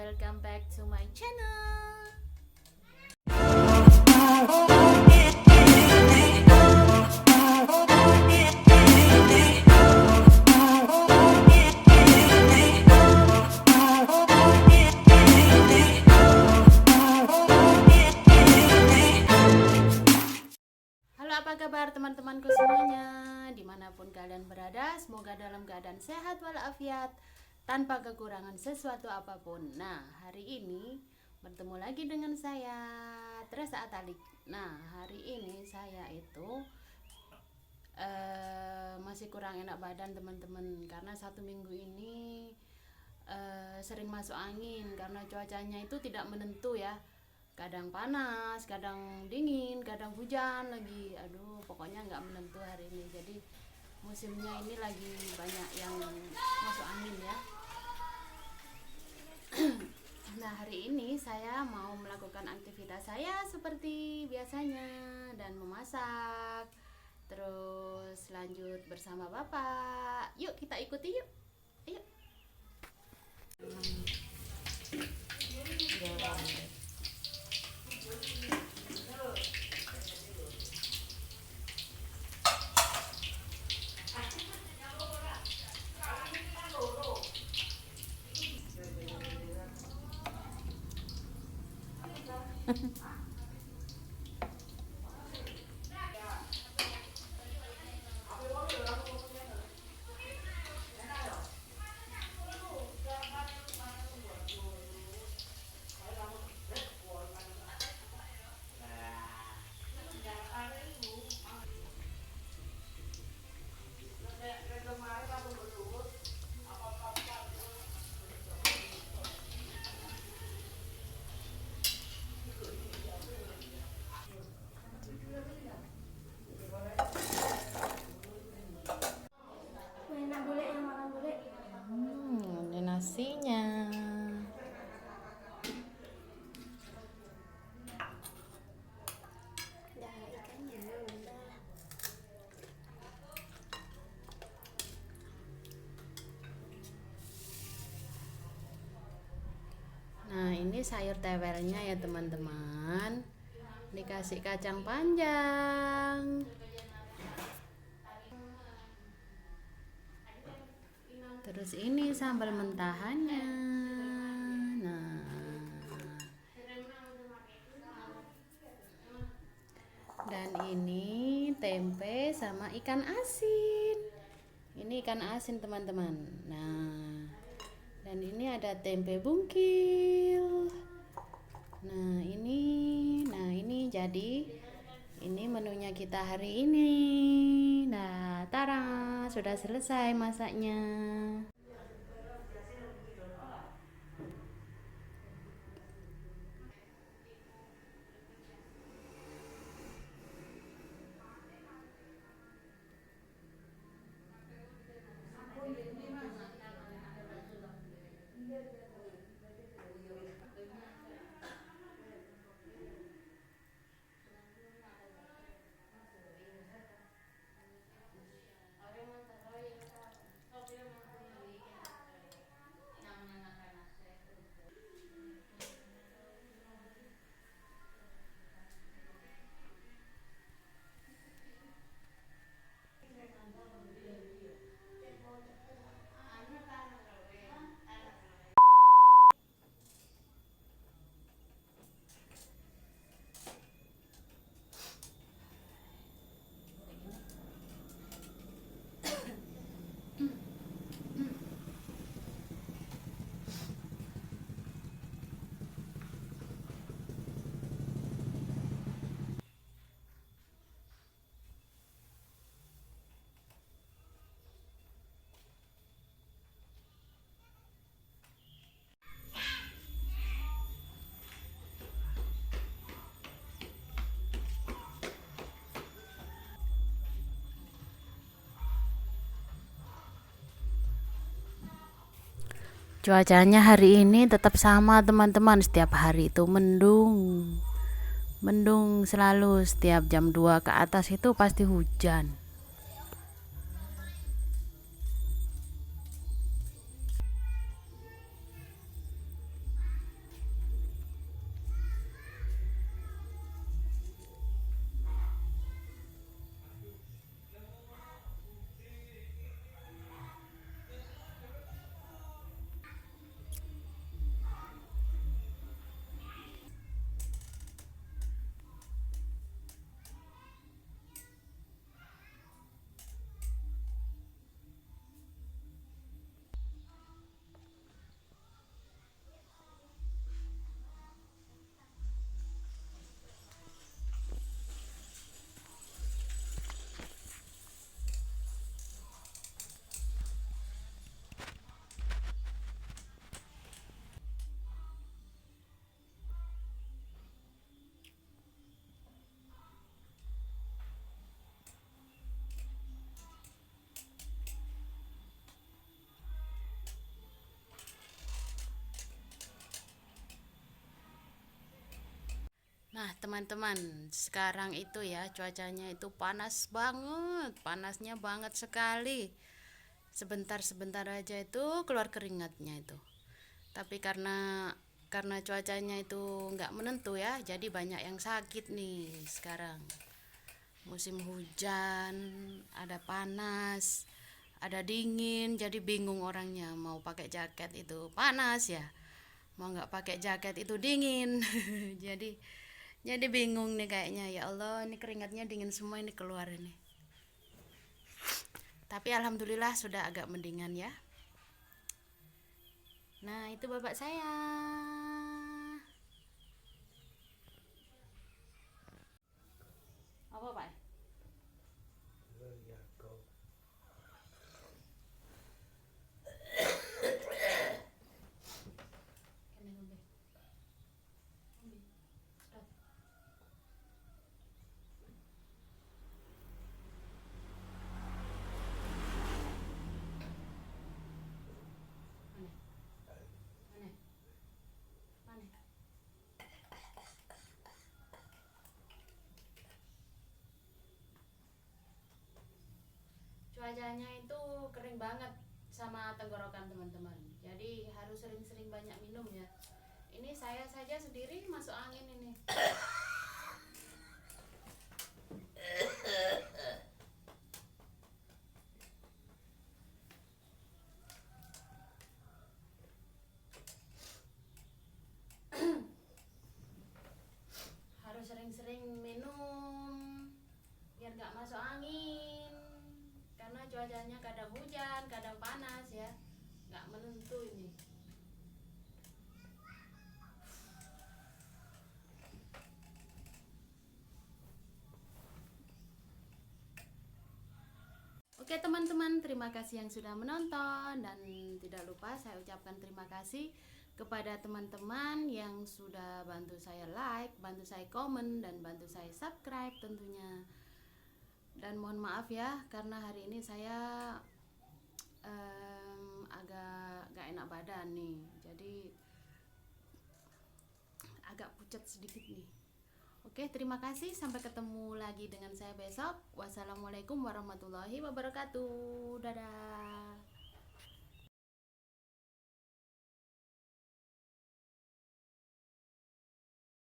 welcome back to my channel. Halo, apa kabar teman-temanku semuanya? Dimanapun kalian berada, semoga dalam keadaan sehat walafiat, tanpa kekurangan sesuatu apapun. Nah, hari ini bertemu lagi dengan saya, Teresa Atalik. Nah, hari ini saya itu masih kurang enak badan teman-teman, karena 1 minggu ini sering masuk angin karena cuacanya itu tidak menentu ya. Kadang panas, kadang dingin, kadang hujan lagi. Aduh, pokoknya nggak menentu hari ini. Jadi musimnya ini lagi banyak yang masuk angin ya. Nah, hari ini saya mau melakukan aktivitas saya seperti biasanya dan memasak. Terus lanjut bersama Bapak. Yuk kita ikuti yuk. Ayo. Ada nasinya. Nah, ini sayur tewelnya ya teman-teman. Dikasih kacang panjang. Terus ini sambal mentahannya. Nah, dan ini tempe sama ikan asin. Ini ikan asin teman-teman. Nah, dan ini ada tempe bungkil. Nah ini jadi ini menunya kita hari ini. Nah, tara, sudah selesai masaknya. Cuacanya hari ini tetap sama teman-teman, setiap hari itu mendung. Mendung selalu, setiap jam 2 ke atas itu pasti hujan. Nah, teman-teman, sekarang itu ya cuacanya itu panas banget, panasnya banget sekali. Sebentar-sebentar aja itu keluar keringatnya itu. Tapi karena cuacanya itu nggak menentu ya, jadi banyak yang sakit nih sekarang. Musim hujan, ada panas, ada dingin, jadi bingung orangnya mau pakai jaket itu panas ya, mau nggak pakai jaket itu dingin. jadi jadi bingung nih kayaknya, ya Allah, ini keringatnya dingin semua ini keluar ini. Tapi alhamdulillah sudah agak mendingan ya. Nah, itu bapak saya. Apa pak? Cuacanya itu kering banget sama tenggorokan teman-teman. Jadi harus sering-sering banyak minum ya. Ini saya saja sendiri masuk angin ini. Harus sering-sering minum biar gak masuk angin. Karena cuacanya kadang hujan, kadang panas ya. Gak menentu ini. Oke teman-teman, terima kasih yang sudah menonton, dan tidak lupa saya ucapkan terima kasih kepada teman-teman yang sudah bantu saya like, bantu saya komen, dan bantu saya subscribe tentunya. Dan mohon maaf ya karena hari ini saya agak gak enak badan nih, jadi agak pucat sedikit nih. Oke, terima kasih. Sampai ketemu lagi dengan saya besok. Wassalamualaikum warahmatullahi wabarakatuh. Dadah.